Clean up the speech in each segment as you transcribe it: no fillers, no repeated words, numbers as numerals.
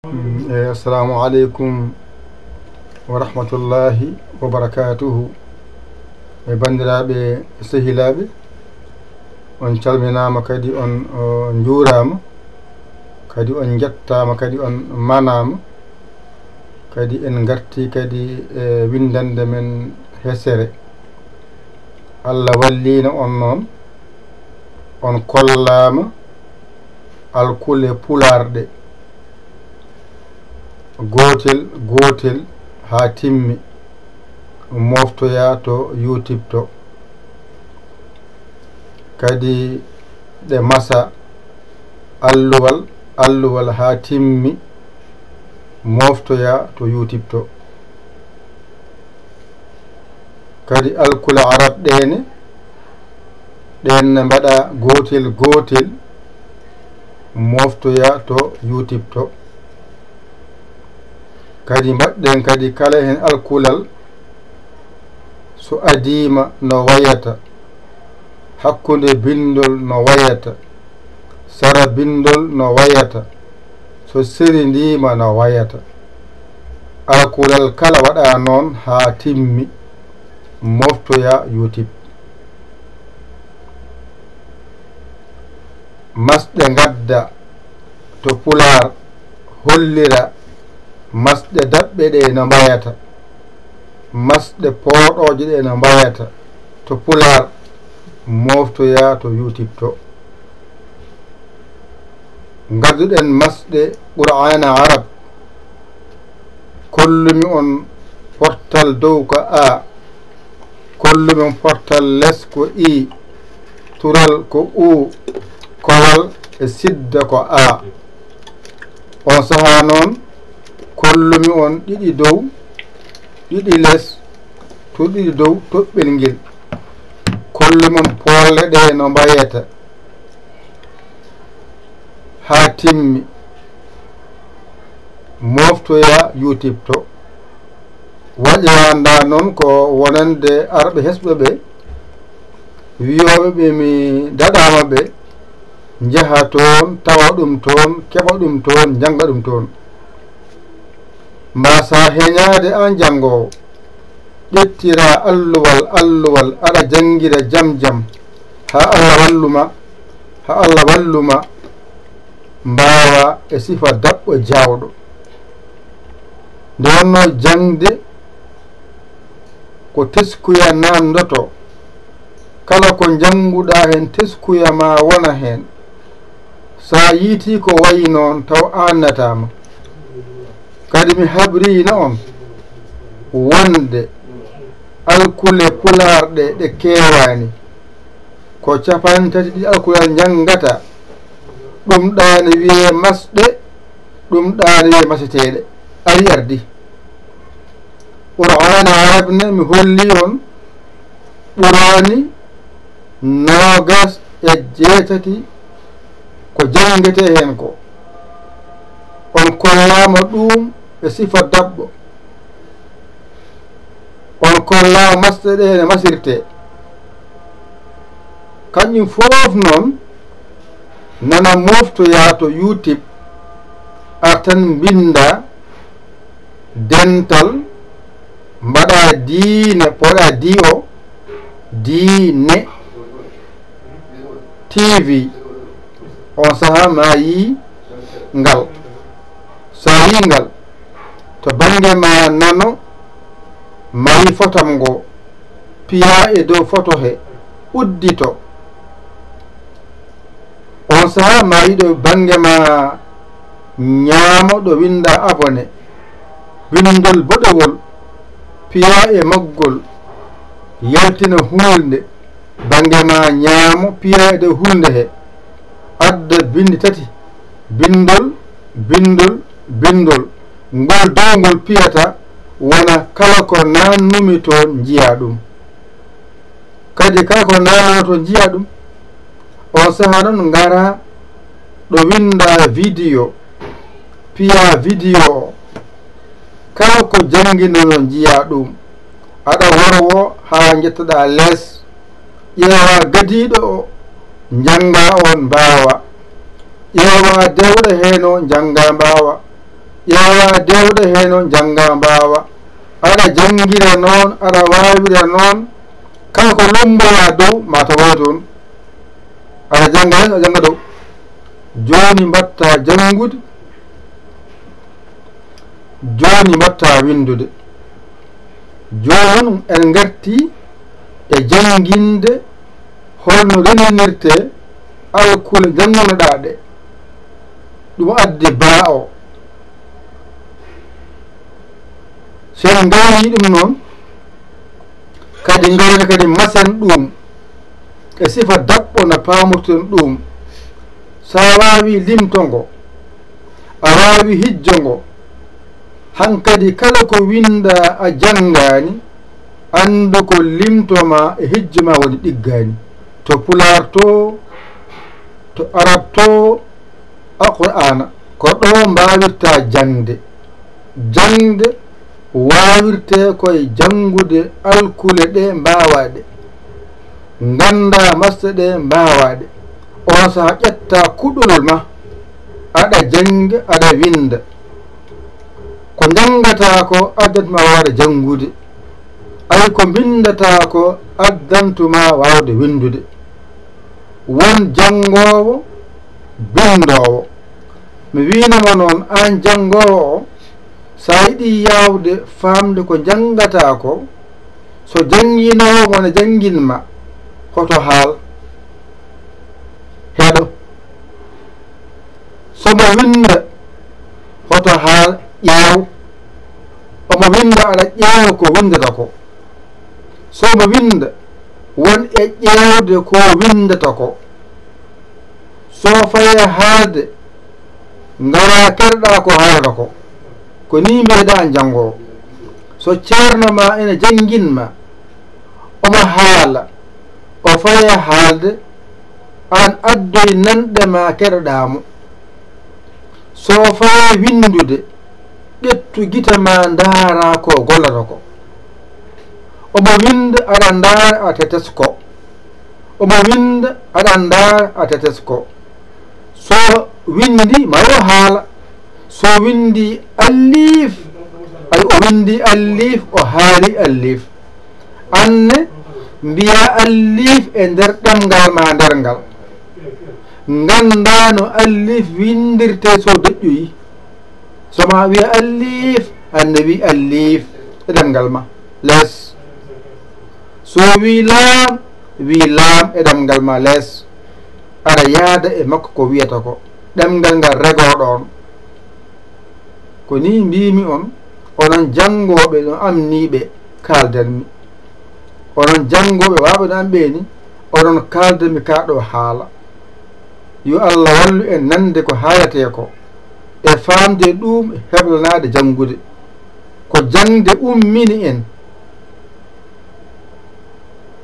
Assalamu alaikum wa rahmatullahi wa barakatuhu. Bandiraɓe sehilaɓe, on calminama, kadi on juurama, kadi on jettama, kadi on manama, kadi en garti kadi windande men hesere. Allah wallina on noon on kollama alkule pularɗe gotel ha timmi moftoya to YouTube to, kadi ɗe masa alluwal ha timmi moftoya to YouTube to, kadi alkula arab ɗene mbaɗa gotel moftoya to YouTube to, kadi mbaɗɗen kadi kala hen alkulal so adima no wayata, hakkunde bindol no wayata, sara bindol no wayata, so serindima no wayata. Alkulal kala waɗa noon ha timmi moftoya YouTube. Masɗe gadda to pular hollira masɗe daɓɓe ɗe no mbayata, masɗe pooɗoje ɗe no mbayata to pular moftoya to YouTube to. Gadduɗen masɗe qur'ana arab, kollumi on portal dow ko a, kollumi on portal les ko i, tural ko u, kowal e sidda ko a. On saha noon kollumi on ɗiɗi dow ɗiɗi les to ɗiɗi dow toɓɓel ngel, kollumi on polle ɗe no mbayata ha timmi moftoya YouTube to. Waƴiranda noon ko wonande arɓe hesɓe ɓe wiyoɓe ɓe mi daɗama ɓe jaha toon, tawa ɗum toon, keɓa ɗum toon, janga ɗum toon. Mbasa heñade an jangowo, ƴettira alluwal aɗa jangira jam ha Allah walluma mbawa e sifa daɓɓo jawɗo. Nde wonno jangde ko teskuya nandoto, kala ko janguɗa hen teskuya ma wona hen. Sa yiiti ko wayi noon taw annatama. Kadi mi habrina on wonde alkule pularɗe ɗe kewani ko 33 alkulal jangata, ɗum ɗane wiye masɗe, ɗum ɗane wiye maseteɗe. Ari ardi qur'ana arabne mi holli on ɓurani 28 ko jangete hen ko. On kollama ɗum e sifa daɓɓo, on kollama masɗe ɗe ne masirte. Kañum fof noon nana moftoya to YouTube, artan binda dental, mbaɗa diine, poɗa di o diine TV. On saha ma yi ngal, sa yi ngal to bange ma nano mayi fotam ngo, piya e dow photo he uddito. On saha ma yiɗo bange ma ñaamo ɗo winda abone, windol boɗowol, piya e maggol, yaltina hulde, bange ma ñaamo piya e dow hulde he, adda bindi tati, bindol ngol downgol piyata wona kala ko nannumi toon jiya ɗum. Kadi kala ko nannumi toon jiya ɗum. On saha noon ngara ɗo winda vidéo, piya vidéo, kala ko janginono jiya ɗum. Aɗa worwo ha jettoɗa les, ƴeewa gadiɗo o janga on mbawa, ƴeewa dewɗo heno janga mbawa, ƴeewa dewɗe he noon jannga mbaawa aɗa janngira noon aɗa waawira noon kala ko lomboya dow ma tawa toon aɗa jannga hen a jannga dow jooni mbatta janngude jooni mbatta windude jooni en garti e jannginde holno reninirte alkule jangonoɗa ɗe ɗum addi baa o sen gawni ɗum noon kadi gawni kadi masen ɗum e sifa daɓɓo no pamurten ɗum sa wawi limtongo a wawi hijjongo hankadi kala ko winda a janngani andu ko limtoma e hijjoma woni ɗiggani to pular to arab to alqur'ana ko ɗo mbawirta jangde wawirte koye jangude alkule ɗe mbawaɗe ganda masde ɗe mbawaɗe on saha ƴetta kuɗol ma aɗa janga aɗa winda ko jangata ko addatma wawde jangude ay ko bindata ko addantuma wawde windude won jangowo bindowo mi winama noon an jangowo o sa yiɗi yawde famde ko jangata ko so janginowo mone janginma hoto haal heɗo somo winda hoto haal ƴeew omo winda aɗa ƴeewa ko windata ko somo winda won e ƴeewde ko windata ko so faye haalde ngara kerɗa ko haalata ko ni mbiyeɗa jangowo so ceerno ma ene janginma omo haala o faye haalde an addoy nanɗe ma keɗoɗamo so faye windude ƴettu gite ma ndaara ko gollata ko omo winda aɗa ndaara a tetes ko omo winda aɗa ndaara a tetes ko so windi mayo haala so windi allif ay o windi allif o haali allif anne mbiya allif e nder ɗemgal ma ndergal ganda no allif windirte so deƴƴoyi soma wiya allif anne wi allif e ɗemgal ma les so wi laam e ɗemgal ma les aɗa yaada e makko ko wiyata ko ɗemgal ngal regoɗon ko ni mbimi on onon jangoɓe no amniɓe kaldanmi onon jangoɓe waɓe no amɓeni onon kaldanmi kaɗo haala yo Allah wallu en nande ko haalate ko e famde ɗum heɓlanade jangude ko jangde ummini en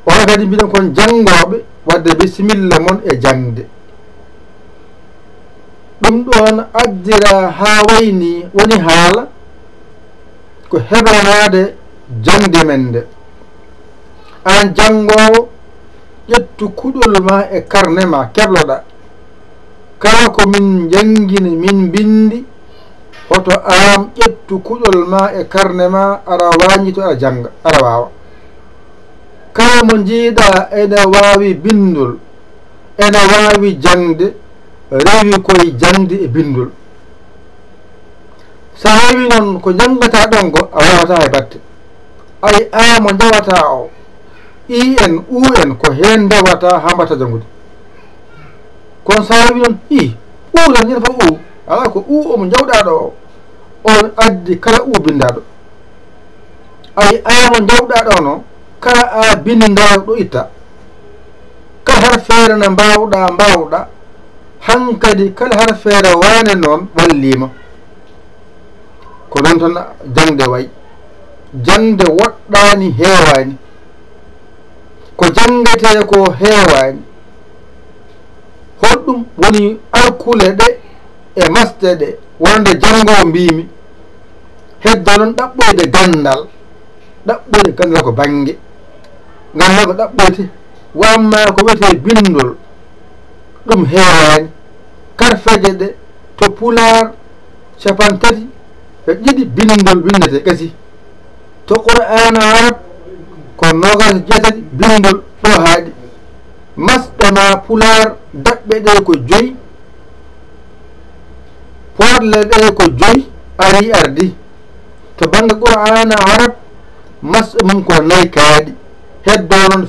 onon kadi mbiɗen kon jangoɓe wadde bisimilla mon e jangde ɗum ɗon addira ha wayni woni haala ko heɓanade jangde men nde an jangowo ƴettu kuɗol ma e karne ma kebloɗa kala ko min jangini min bindi hoto am ƴettu kuɗol ma e karne ma aɗa wañito aɗa janga aɗa wawa kala mo jiiɗa ene wawi bindol ene wawi jangde rewi koye jangde e bindol sa heewi noon ko jangata ɗon go a wawata e batte ay a mo jawata o i en u en ko hen ndewata ha mbatta jangude kono sa heewi noon i u tan ñande fof u ala ko u omo jawɗaɗo o on addi kala u bindaɗo ay a mo jawɗaɗo no kala a bindaɗo ɗo itta kala har feere ne mbawɗa hankadi kala har feere wane noon wallima ko noon tan jangde way jangde woɗɗani heewani ko jangete ko heewani hoɗɗum woni alkule ɗe e masde ɗe wonde jangowo mbimi heddo noon ɗaɓɓoyde gandal ko bange gandal ko ɗaɓɓoyte wamma ko wiyete bindol ɗum heewani karfeje ɗe to pular 3 ɓe ɗiɗi bindol windete gasi to qur'ana arab ko 27 bindol ɗo haaɗi masɗama pular daɓɓe ɗe ko 5 poɗle ɗe ko 5 ari ardi to banggue qur'ana arab masɗa mum ko 4 kaaɗi heddo noon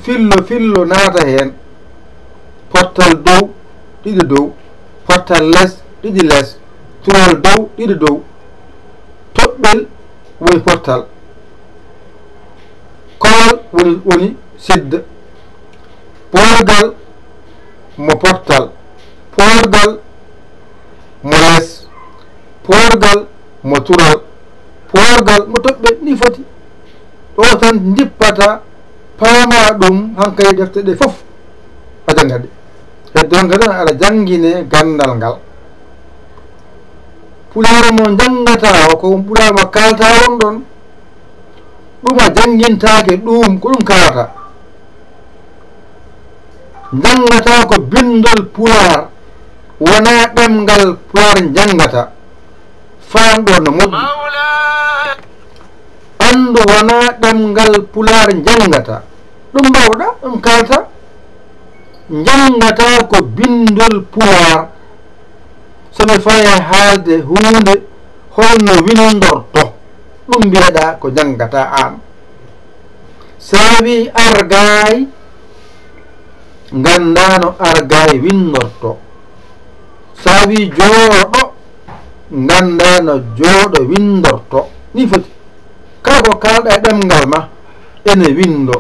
fillo naata hen portal dow ɗiɗi dow portal less ɗiɗi less tural dow ɗiɗi dow toɓɓel woni portal kolol woni sidda porgal mo portal porgal mo less porgal mo tural porgal mo toɓɓe ni foti ɗo tan dippata paama ɗum hankay defte ɗe fof a janga ɗe heddo ngada aɗa jangine gandal ngal pulaar mo jangata o ko pulaar mo kalta on ɗon ɗum a jangintake ɗum ko ɗum kalata jangata ko bindol pulaar wona ɗemgal pulaar jangata famɗo no moƴƴi andu wona ɗemgal pulaar jangata ɗum mbawɗa ɗum kalata jangata ko bindol pulaar somi faye haalde hunde holno windorto ɗum mbiyeɗa ko jangata an sa wi argay gandano argay windorto sa wi jooɗo gandano jooɗo windorto ni foti kala ko kalɗa e ɗemgal ma ene windo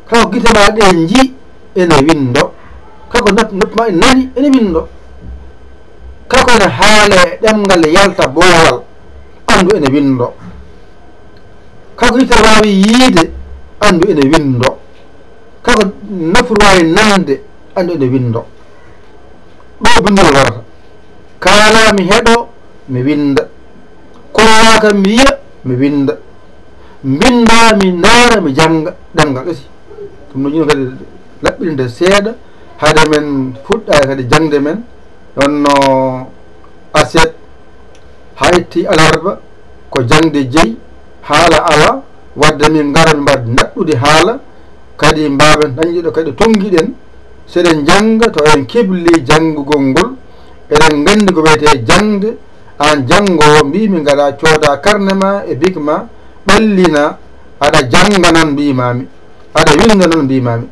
kala ko gite ma ɗe ji ene windo kala ko noppi ma nani ene windo kala ko ene haala e ɗemgal yalta boowal andu ene windo kala ko gite wawi yiide andu ene windo kala ko nafru wawi nande andu ene windo ɗo bindol warata kala mi heɗo mi winda kollaka mi yiya mi winda mbinda mi naara mi janga ɗemgal ɓesi ɗum no jino kadi laɓɓinde seeɗa hade men fuɗɗa kadi jangde men wonno aset ha itti alarba ko jangde jeeyi haala ala wadde min gara mi mbadde neɗɗude haala kadi mbawen dañƴiɗo kadi tonguiɗen seɗen janga to en kebli janggugol ngol eɗen gandi ko wiyete jangde an janngowo mbimi gaɗa cooda karne ma e big ma ɓallina aɗa janga noon mbimami aɗa winda noon mbimami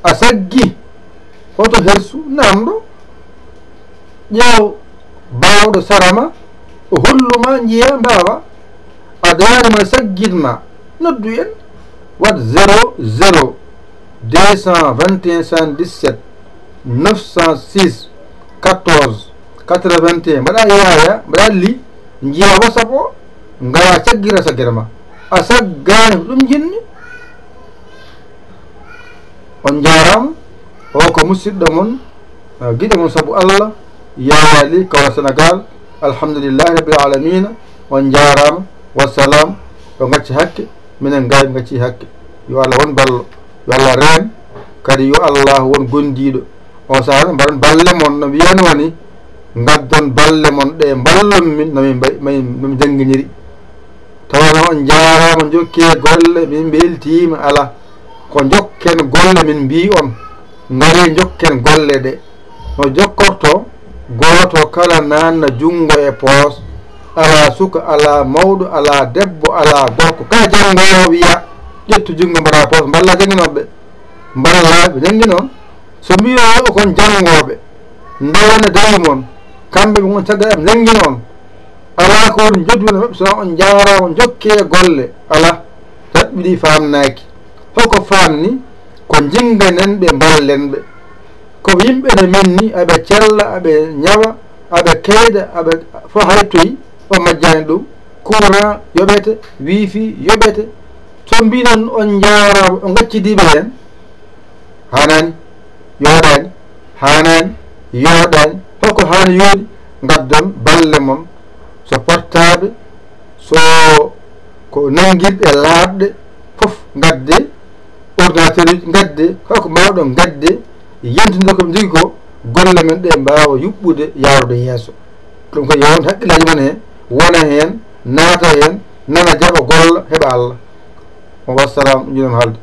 a saggi hoto hersu namɗo ƴeew bawɗo sarama o holluma jiiya mbawa a darima saggitma noddu en wat 00 221 117 906 14 81 mbaɗa yaya mbaɗa li jiiya whatsapp o ngara caggira saggira ma a saggani ko ɗum jinni on jarama o ko musidɗo mon guiɗo mon saabu Allah yawali kawa Sénégal alhamdulillahi rabbil alamina on jarama wassalam o gacci hakke minen gawi gacci hakke yo Allah won ballo yo Allah reen kadi yo Allah won gondiɗo on saaha mbaɗon balle mon no wiyano ni gaddon balle mon ɗe ballon min nomin janginiri tawano on jarama jokke golle min beltima ala ko jokken golle min mbi on ngari jokken golle ɗe no jokkorto goto kala nanna jungo e poos ala suka ala mawɗo ala debbo ala gorko kala jangowo wiya ƴettu jungo mbaɗa poos mballa jangguinoɓe mbaɗa laaɓe jangui noon so mbiyo kon jangoɓe ndewana dawi moon kamɓe ɓe gon caggal am jangui noon ala ko woni jodduno maɓɓe so on jarama jokke golle ala jaɓɓiɗi famnaki holko famni ko jinganen ɓe ballen ɓe koɓe yimɓe ne minni aɓe cella aɓe ñawa aɓe keyɗa aɓe fo haytoyi o majjani ɗum courant yoɓete wifi yoɓete so mbinon on jarama o gaccidiɓe hen hanani yoɗani hanani yoɗani holko hani yooɗi gaddon balle mon so portable so ko nanguirɗe laaɗɗe foof gadde ordinateur uji gadde holko mbawɗon gadde yentinde koɓe jogui ko golle men ɗe mbawa yuɓɓude yawrude yeeso ɗum ko yewon haqqillaji mon he wona heen naata heen nana jaɓa golla heɓa Allah. Wassalam, ɗum jiɗon haalde.